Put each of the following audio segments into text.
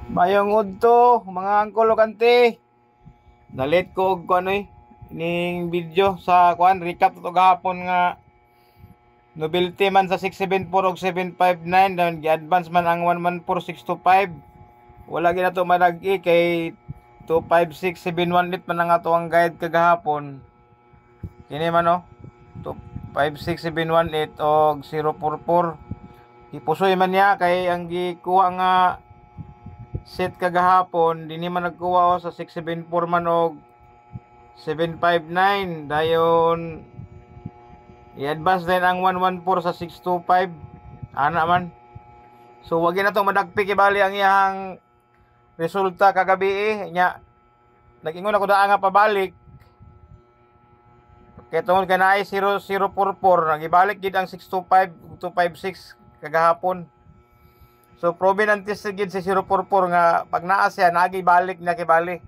Mayong udto, mga angkol ug auntie. Nalit ko og ano ning video sa kuan recap to gahapon nga novelty man sa 674 ug 759 dan gi-advance man ang 114625. Wala gyud nato madag-i kay 256718 man ang ato ang guide kagahapon. Kini man 256718 og 044. Ipusoy man niya kay ang gikuha nga set kagahapon dinhi man nagkuha sa 674 man og 759 dayon i-advance din ang 114 sa 625 ana man. So wag na tong madagpi kibali ang iyang resulta kagabi nya nag-ingon ako daa nga pabalik kay tungod kanay 0044 nagibalik gid ang 625 256 kagahapon. So proven ang test gid si 044 nga pag naa siya nagi balik na kibali.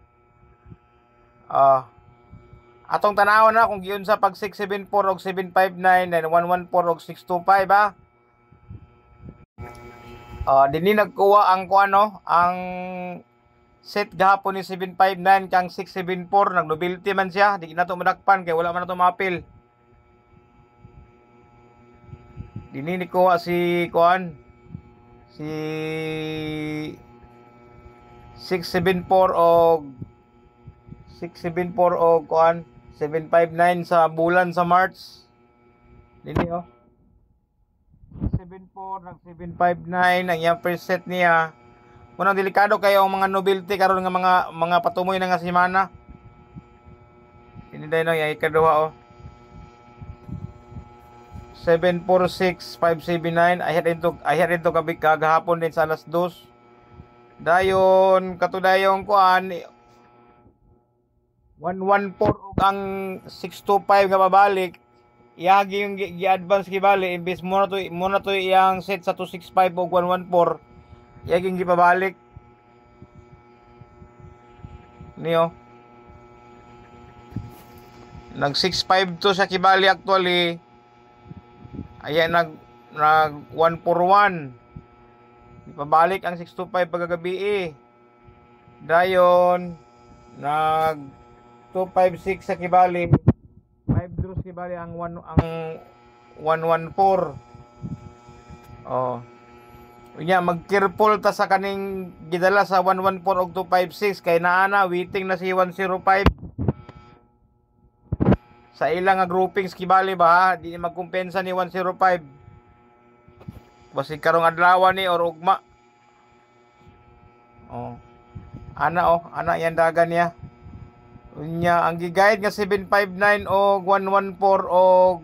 Atong tanawon na kung giun sa pag 674 og 759 then 114 og 625 ha. Dinhi nagkuha ang kuano ang set gahapon ni 759 kang 674 nagnobility man siya di na to madakpan kay wala man na to maapil. Dinhi ni kuha si kuan si 674 og 674 og kuan 759 sa bulan sa March. Dili 74 nag 759 ang iyang preset niya. Unang delikado kayo ang mga novelty karon nga mga patumoy na nga semana. Ini dai no yung ikaduha 746579 ahead into kagahapon din sa alas 2. Dayon katudayon kuan 114 ug ang 625 nga babalik iyagi yung gi-advance gibali imbes mo na to iyang set sa 265 ug 114 iyagi yung gipabalik niyo nag 65 to sa kibali actually ayan nag 141 ipabalik ang 625 pagagabi dayon nag 256 sa kibali 5 draws kibali ang 114 unya mag careful ta sa kaning gidala sa 114 og 256 kay naana waiting na si 105 sa ilang nga groupings kibali ba di magkumpensa ni 105 basi karong adlaw ni or ugma ana yan dagan niya unya ang gi-guide nga 759 og 114 og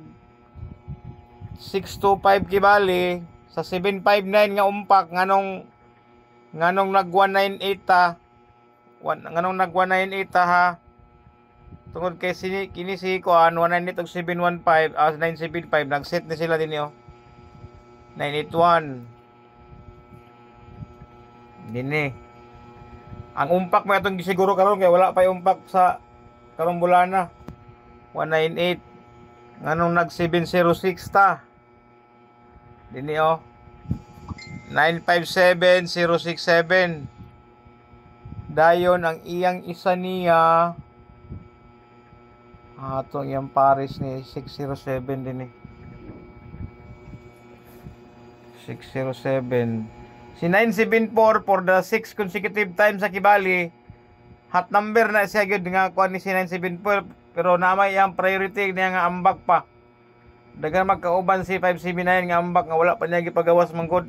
625 kibali sa 759 nga umpak nganong nag 198 ta nganong nag 198 ta ha tungod kay kini si kuan 198 og 715 975 nag-set ni sila din 981 dinhi ang umpak mo atong gisiguro karon kay wala pa yung umpak sa karong bulana 198 nganong nag 706 ta dinhi 957067 dayon ang iyang isa niya atong iyang pares ni 607 dinhi 607 si 974 for the 6 consecutive times sa kibali hot number na siya gyud nga kuan ni si 974 pero namay ang priority niya nga ambak pa dagan magkauban si 579 nga ambak nga wala pa niya gipagawas manggod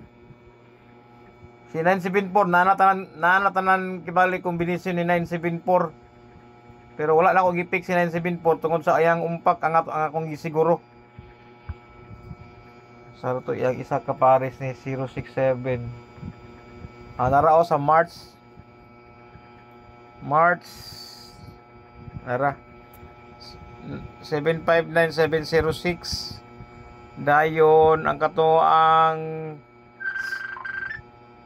si 974 nanatanan kibali kombinasyon ni 974 pero wala na ako gipick si 974 tungod sa ayang umpak ang akong gisiguro sa to iyang isa ka pares ni 067 narao sa March nara 759706 dayon ang kato ang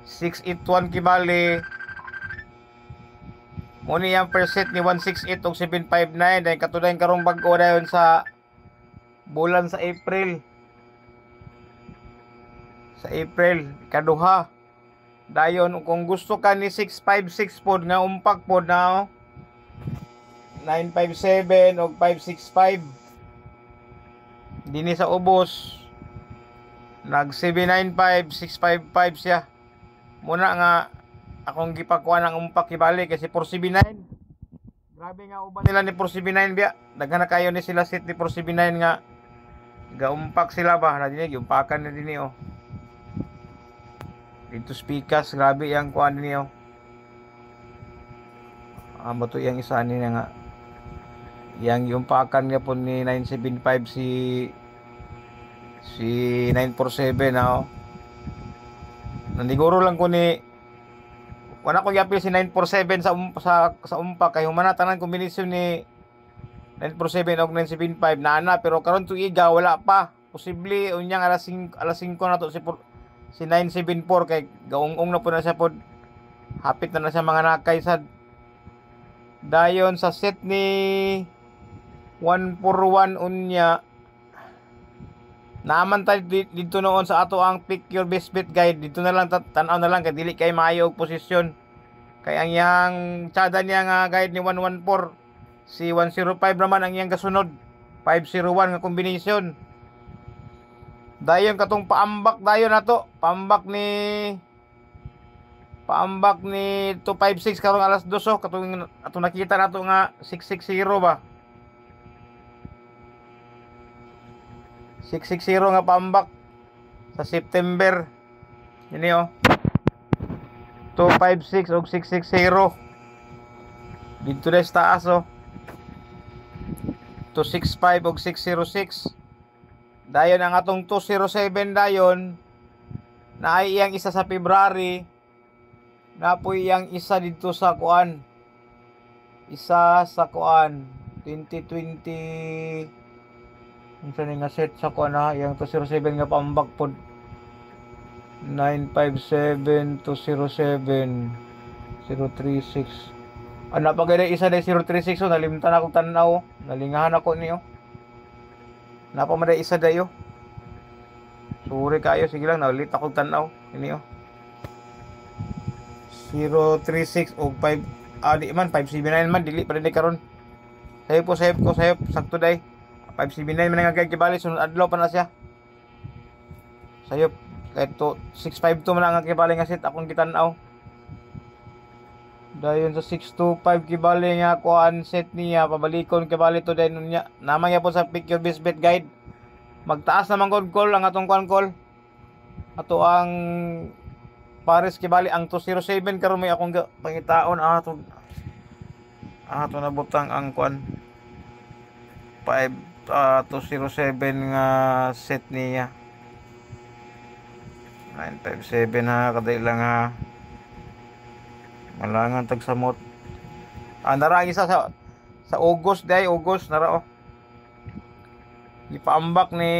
681 kibali muni ang first set ni 168 og 759 dayon kato dayon karong bag-o dayon sa bulan sa April kaduha Dayon kung gusto ka ni 656 pod nga umpak pod na 957 o 565 dinhi sa ubos nag 795 655 siya. Muna nga akong gipakuha ng umpak ibalik kasi 479. Grabe nga uban nila ni 479 biya. Daghan na kayo ni sila set ni 479 nga gaumpak sila ba na dinhi umpakan na dinhi dito speakers grabe yang kuan dinhi amo to yang isa ni nga yang umpakan nga po ni 975 si 947 nandiguro lang ko ni wala ko gyapil si 947 sa umpak kay humana tanan kombinasyon ni 947 og 975 na pero karon tuiga wala pa posible unyang alas 5 na to si 974 kay gaung-ung na po na siya pod hapit na siya mga nakay sad. Dayon sa set ni 141 unya naaman tayo dito noon sa ato ang pick your best bet guide dito na lang tan-aw na lang kay dili kay maayo og posisyon kay ang yang tsada niya nga guide ni 114 si 105 naman ang iyang kasunod 501 nga kombinasyon. Dayon katong paambak dayon nato paambak ni 256 karong alas 2 katong atong nakita nato nga 660 ba 660 nga paambak sa September ini 256 og 660 dito na sa taas 265 og 606. Dayon ang atong 207 dayon na ay iyang isa sa February na po iyang isa dito sa kuan 2020 unsa ni nga set sa kuan iyang 207 nga paambak pod 957 207 036 ana pa gani isa na 036 nalimtan ako tan-aw nalingahan ako niyo napa man isa dayo suri kayo sige lang naulit ako tan-aw ini 036 og 5 di man 579 man dili pa rin karon save ko sakto day 579 man nga kay kibali sunod adlaw pa na siya sayop kay to 652 man nga kibali nga set akong gitan-aw. Dayon sa 625 kibali nga kuan set niya pabalikon kibali to dayon niya namang yapon sa pick your best bet guide magtaas naman god call ang atong kuan call ato ang pares kibali ang 207 karon may akong pangitaon ato nabutang ang kuan 207 nga set niya 957 kaday lang malangan tag samot nara isa sa August nara ipaambak ni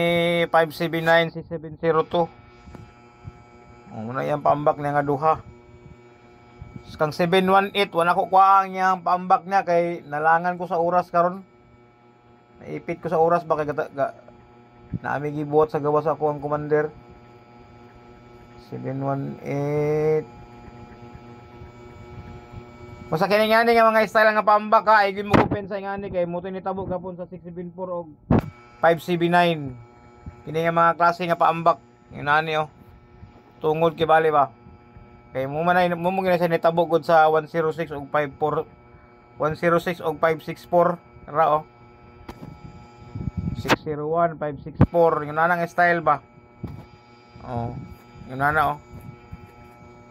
579 si 702 muna yung paambak niya nga duha kang 718 wala ko kuha ang yang paambak niya kay nalangan ko sa oras karon naipit ko sa oras ba kay naami gibuhat sa gawas ako ang commander 718 Masa kini nga ni nga mga style nga paambak ay gyud mo kumpensa nga ni kay mo ni tabog gapon sa 674 og 579 kini nga mga klase nga paambak inani tungod kibali ba kay mo man mo gina sa nitabog gud sa 106 og 54 106 og 564 ra 601 564 yun na ang style ba yun na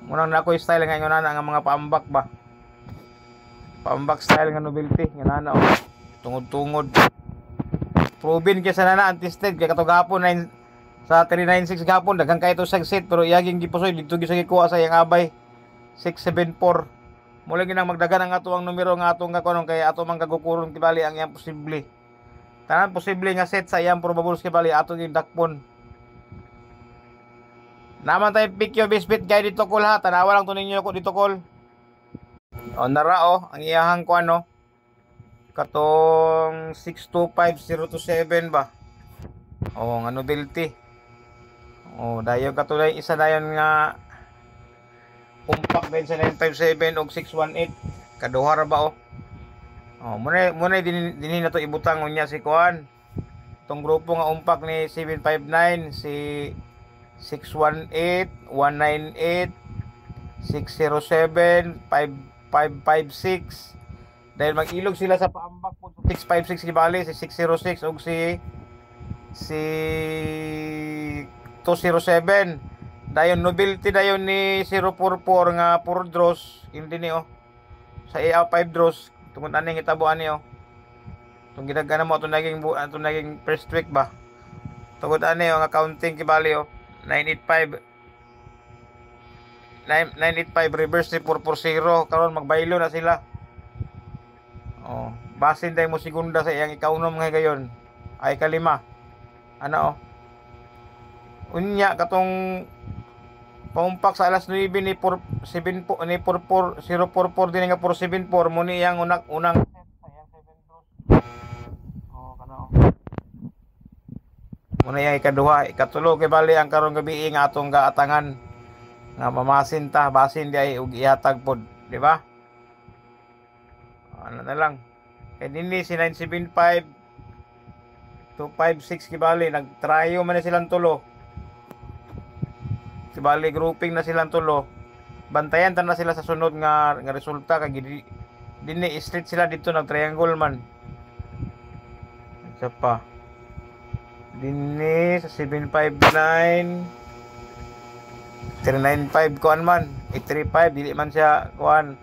munang nako style nga yun na nga mga paambak ba paambak style nga novelty nga nana tungod proven kay sa nana anti-sted kay katong gapon sa 396 gapon daghang kay to sa set pero iyaging gipusoy dito gyud sa gikuha sa iyang abay 674 mula ginang magdagan ang ato ang numero nga atong kakunon kay ato man kagukuron kibali ang iyang posible tanan posible nga set sa iyang probables kibali ato yung dakpon naman tayo pick your best bet guide dito call ha tanawa lang to ninyo ko dito call nara ang iyahang ko katong 625027 ba nga novelty dayon katulay isa dayon nga umpak din sa 957 og 618 kaduha ra ba muna din na to ibutang unya si kuan itong grupo nga umpak ni 759 si 618 198 607 5556 dahil mag-ilog sila sa paambak po 656 gibali si 606 ug si 207 dayon nobility dayon ni 044 nga puro draws hindi ni sa EA 5 draws tungod aning itabuan ni itong ginagana mo itong naging first week ba tungod ani nga counting kibali 985 reverse ni 440 karon magbaylo na sila basin tayo mo segunda sa iyang ikaunom nga gayon ay kalima ano unya katong paumpak sa alas 9 ni 044 din nga 474 mo ni iyang unang set sa iyang 7 draws kana mo na iyang ikaduha ikatulo kay bali ang karong gabi nga atong gaatangan nga mamasin ta basin di ay ug ihatag pod di ba ano na lang kay dinhi si 975 256 kibali nagtryo man na silang tulo kibali grouping na silang tulo bantayan ta na sila sa sunod nga resulta kay dinhi street sila dito nag triangle man isa pa dinhi sa 759 395 kuan man 835 dili man siya kuan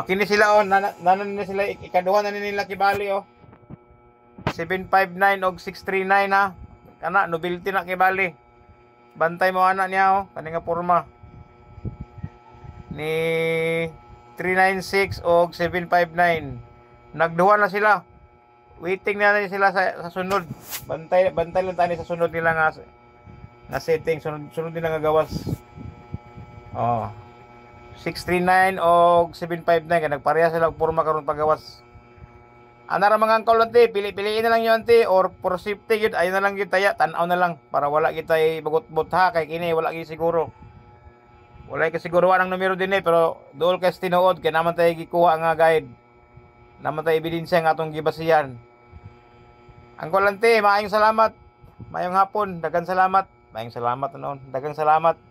kini sila nanan na sila ikaduha na nila kibali 759 og 639 ha kana nobility na kibali bantay mo ana niya kani nga porma ni 396 og 759 nagduha na sila waiting na sila sa sunod bantay lang tani sa sunod nila nga setting sunod nila nga gawas 639 og 759 kay nagpareha sila og porma karon pagawas ana ra mga angkol ante piliin na lang yo ante or for safety gyud ayo na lang gyud taya tan-aw na lang para wala kitay bagot-bot ha kay kini wala gyud siguro wala kay siguro ang numero din pero duol kay tinuod kay naman tay gikuha nga guide naman tay ebidensya nga atong gibasihan angkol ante maayong salamat mayong hapon daghang salamat maayong salamat daghang salamat